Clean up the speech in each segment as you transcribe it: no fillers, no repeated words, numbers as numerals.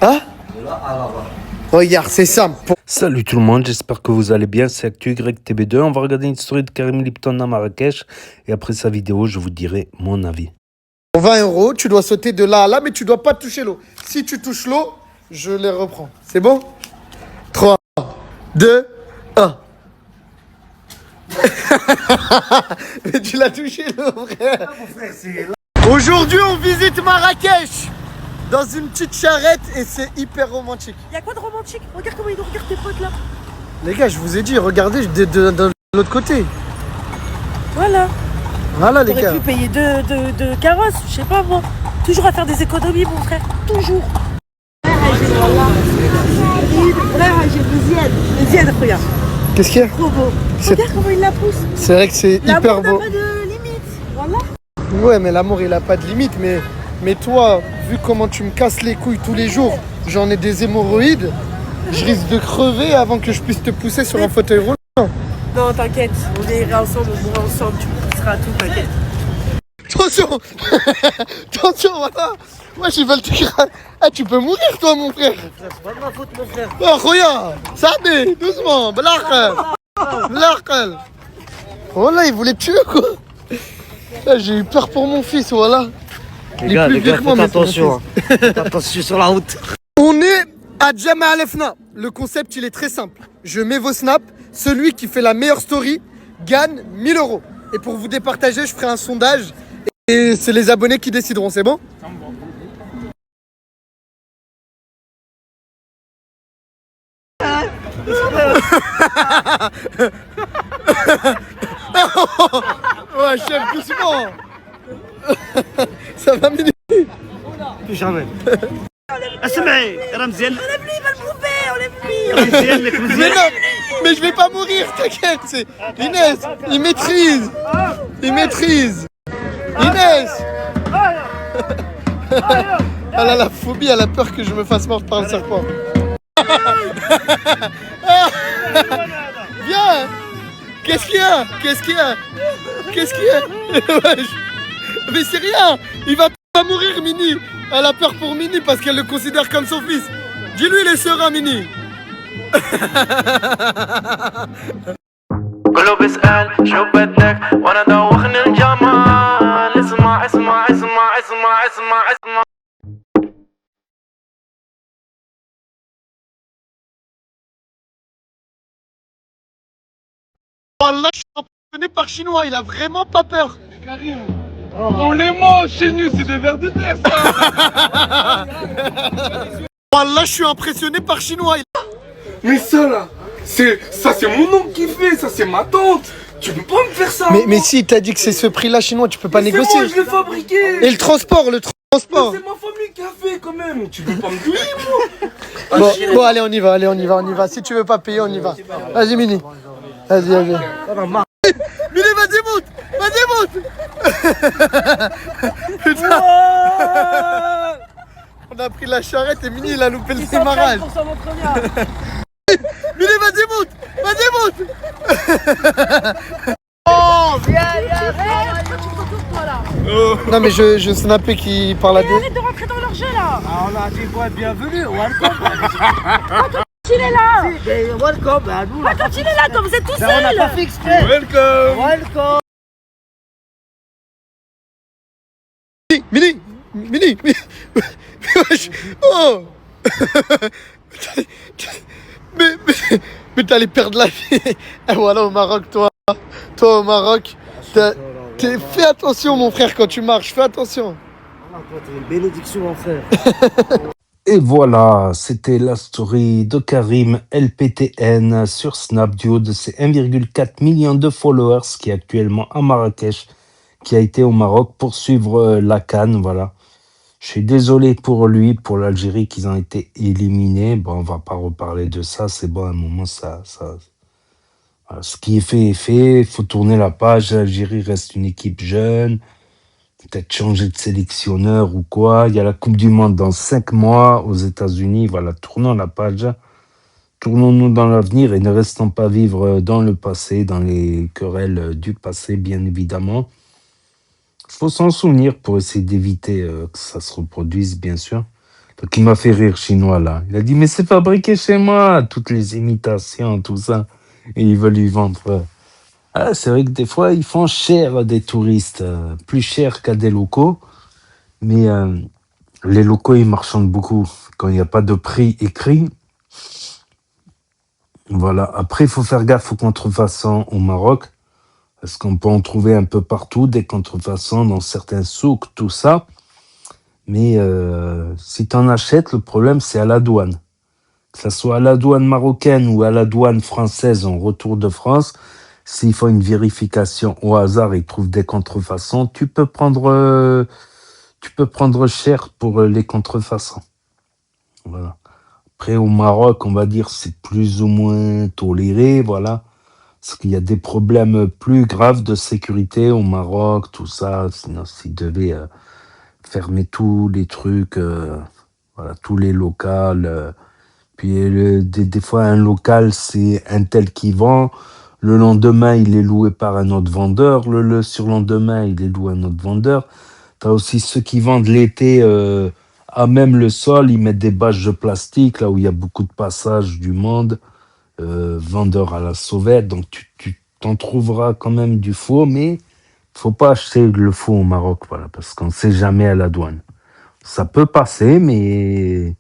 Hein? Regarde, c'est simple. Salut tout le monde, j'espère que vous allez bien, c'est ActuYTB2. On va regarder une story de Karim Lipton à Marrakech et après sa vidéo, je vous dirai mon avis. Pour 20 euros, tu dois sauter de là à là, mais tu dois pas toucher l'eau. Si tu touches l'eau, je les reprends. C'est bon? 3, 2, 1. Mais tu l'as touché l'eau, frère. Aujourd'hui, on visite Marrakech dans une petite charrette et c'est hyper romantique. Y'a quoi de romantique? Regarde comment ils nous regardent tes potes là. Les gars, je vous ai dit, regardez de l'autre côté. Voilà. Voilà les gars. T'aurais pu payer deux carrosses, je sais pas moi. Toujours à faire des économies mon frère, toujours. Regarde. Qu'est-ce qu'il y a? Trop beau. Regarde comment il la pousse. C'est vrai que c'est hyper beau. L'amour n'a pas de limite. Voilà. Ouais, mais l'amour il a pas de limite. Mais toi, vu comment tu me casses les couilles tous les jours, j'en ai des hémorroïdes, je risque de crever avant que je puisse te pousser sur un fauteuil roulant. Non, t'inquiète, on ira ensemble, on mourra ensemble, tu me pousseras à tout, t'inquiète. Attention. Attention, voilà. Moi, ils veulent te cramer. Ah, tu peux mourir, toi, mon frère. C'est pas de ma faute, mon frère. Oh, regarde. Ça va, doucement. Blarkel. Oh là, il voulait me tuer, quoi. Là, j'ai eu peur pour mon fils, voilà. Les gars, faites attention. Faites attention sur la route. On est à Jemaa El Fna. Le concept, il est très simple. Je mets vos snaps. Celui qui fait la meilleure story gagne 1000 euros. Et pour vous départager, je ferai un sondage. Et c'est les abonnés qui décideront, c'est bon? Ouais, chef, doucement. Ça va minuit. Plus jamais. اسمعي راه مزيان Enlève-lui, il va le bouffer, enlève-lui. مزيان لك Mais مزيان non, mais je vais pas mourir, t'inquiète. C'est Inès, il maîtrise. Il maîtrise. Inès. Elle a la phobie, elle a peur que je me fasse mordre par le serpent. Viens. Qu'est-ce qu'il y a? Qu'est-ce qu'il y a? Qu'est-ce qu'il y a? Wesh. Mais c'est rien. Il va pas mourir, Mini. Elle a peur pour Mini parce qu'elle le considère comme son fils. Dis-lui, il est serein, Mini. قلوب اسأل شو بدك وانا دوخني الجمال اسمع اسمع اسمع اسمع اسمع اسمع Wallah, je suis impressionné par Chinois, il a vraiment pas peur. Karim, on les mange chez nous, c'est des vers de terre ça. Wallah, je suis impressionné par Chinois. Mais ça là, c'est mon oncle qui fait, ça c'est ma tante. Tu peux pas me faire ça. Mais si, t'as dit que c'est ce prix-là chinois, tu peux pas c'est négocier. moi, je l'ai fabriqué. Et le transport. Mais c'est ma famille qui a fait quand même. Tu peux pas me douiller moi. Bon, allez, on y va. Si tu veux pas payer, on y va. Vas-y, Mini. Vas-y. Mini, vas-y, monte. Putain. On a pris la charrette et Mini, il a loupé le démarrage. Mini, vas-y, monte. Oh, viens. Non, mais je snappais qui parle à deux. Arrête de rentrer dans leur jeu là. On a dit quoi, bienvenue, welcome. Il est là. Welcome, nous Quand il est là, quand vous êtes tout on n'a pas seul. fait exprès. Welcome. Mini. Wesh. Oh. Mais t'allais perdre la vie. Et voilà au Maroc, toi au Maroc, fais attention mon frère quand tu marches, fais attention. T'es une bénédiction mon frère. Et voilà, c'était la story de Karim LPTN sur Snap du haut de ses 1,4 million de followers qui est actuellement à Marrakech, qui a été au Maroc pour suivre la CAN, voilà. Je suis désolé pour lui, pour l'Algérie, qu'ils ont été éliminés. Bon, on va pas reparler de ça, c'est bon, à un moment, voilà, ce qui est fait est fait, il faut tourner la page. L'Algérie reste une équipe jeune, peut-être changer de sélectionneur ou quoi. Il y a la Coupe du Monde dans 5 mois aux États-Unis, voilà, tournons la page. Tournons-nous dans l'avenir et ne restons pas vivre dans le passé, dans les querelles du passé, bien évidemment. Il faut s'en souvenir pour essayer d'éviter que ça se reproduise, bien sûr. Donc il m'a fait rire chinois là. Il a dit mais c'est fabriqué chez moi, toutes les imitations, tout ça. Et il veut lui vendre. Ah, c'est vrai que des fois ils font cher à des touristes, plus cher qu'à des locaux. Mais les locaux ils marchandent beaucoup quand il n'y a pas de prix écrit. Voilà. Après il faut faire gaffe aux contrefaçons au Maroc. Parce qu'on peut en trouver un peu partout, des contrefaçons dans certains souks, tout ça. Mais si tu en achètes, le problème, c'est à la douane. Que ce soit à la douane marocaine ou à la douane française en retour de France, s'ils font une vérification au hasard et trouvent des contrefaçons, tu peux prendre cher pour les contrefaçons. Voilà. Après, au Maroc, on va dire, c'est plus ou moins toléré, voilà. Parce qu'il y a des problèmes plus graves de sécurité au Maroc, tout ça. Sinon, s'ils devaient fermer tous les trucs, voilà, tous les locaux. Puis des fois, un local, c'est un tel qui vend. Le lendemain, il est loué par un autre vendeur. Le surlendemain, il est loué à un autre vendeur. Tu as aussi ceux qui vendent l'été à même le sol. Ils mettent des bâches de plastique, là où il y a beaucoup de passages du monde. Vendeur à la sauvette, donc tu t'en trouveras quand même du faux, mais faut pas acheter le faux au Maroc, voilà, parce qu'on sait jamais à la douane. Ça peut passer, mais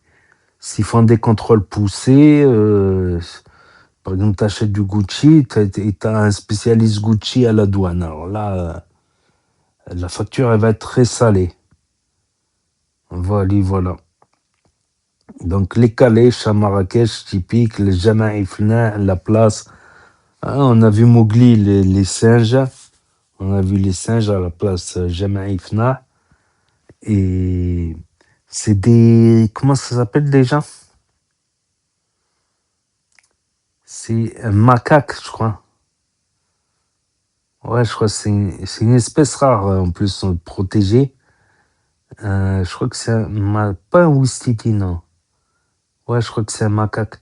s'ils font des contrôles poussés, par exemple, tu achètes du Gucci et tu as un spécialiste Gucci à la douane. Alors là, la facture, elle va être très salée. Voilà. Donc, les calèches à Marrakech, typiques, les Jamaïfna, la place. Ah, on a vu Mowgli, les singes. On a vu les singes à la place Jamaïfna. Et c'est des. Comment ça s'appelle déjà? C'est un macaque, je crois. Ouais, je crois que c'est une espèce rare, en plus, protégée. Je crois que c'est pas un ouistiti, non. Ouais, je crois que c'est un macaque.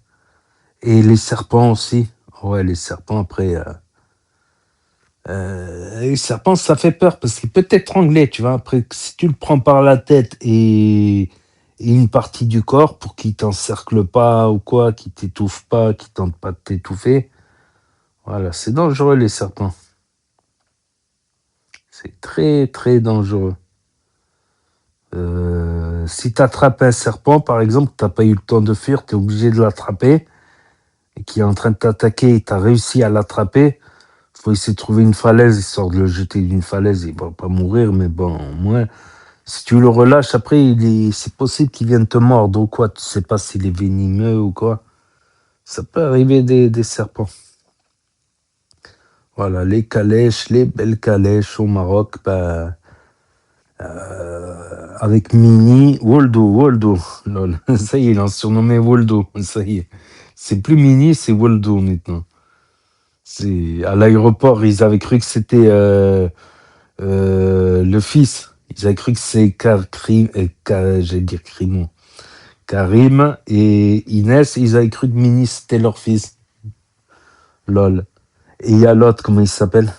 Et les serpents aussi. Ouais, les serpents, après. Les serpents, ça fait peur parce qu'il peut t'étrangler, tu vois. Après, si tu le prends par la tête et une partie du corps pour qu'il t'encercle pas ou quoi, qu'il t'étouffe pas, qu'il tente pas de t'étouffer. Voilà, c'est dangereux, les serpents. C'est très, très dangereux. Si tu attrapes un serpent, par exemple, tu n'as pas eu le temps de fuir, tu es obligé de l'attraper, et qui est en train de t'attaquer et tu as réussi à l'attraper, il faut essayer de trouver une falaise, histoire de le jeter d'une falaise, il ne va pas mourir, mais bon, au moins, si tu le relâches, après, c'est possible qu'il vienne te mordre ou quoi, tu ne sais pas s'il est venimeux ou quoi. Ça peut arriver des serpents. Voilà, les calèches, les belles calèches au Maroc, avec Mini, Waldo, lol. Ça y est, il a surnommé Waldo, ça y est. C'est plus Mini, c'est Waldo maintenant. C'est, à l'aéroport, ils avaient cru que c'était le fils. Ils avaient cru que c'est j'allais dire Karim et Inès, ils avaient cru que Mini c'était leur fils. Lol. Et il y a l'autre, comment il s'appelle?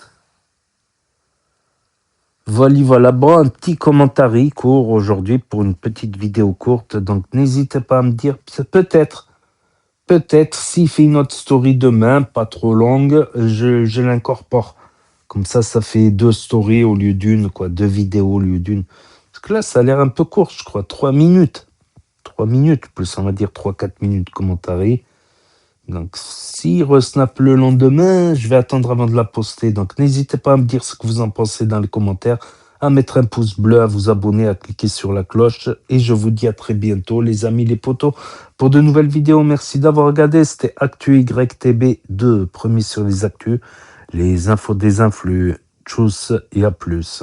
Voilà, bon, un petit commentaire court aujourd'hui pour une petite vidéo courte. Donc, n'hésitez pas à me dire, peut-être, s'il fait une autre story demain, pas trop longue, je l'incorpore. Comme ça fait 2 stories au lieu d'une, quoi, 2 vidéos au lieu d'une. Parce que là, ça a l'air un peu court, je crois, 3 minutes. 3 minutes, plus on va dire 3-4 minutes commentaire. Donc, si resnap le lendemain, je vais attendre avant de la poster. Donc, n'hésitez pas à me dire ce que vous en pensez dans les commentaires, à mettre un pouce bleu, à vous abonner, à cliquer sur la cloche. Et je vous dis à très bientôt, les amis, les potos, pour de nouvelles vidéos. Merci d'avoir regardé. C'était Actu YTB2, premier sur les actus, les infos des influx. Tchuss et à plus.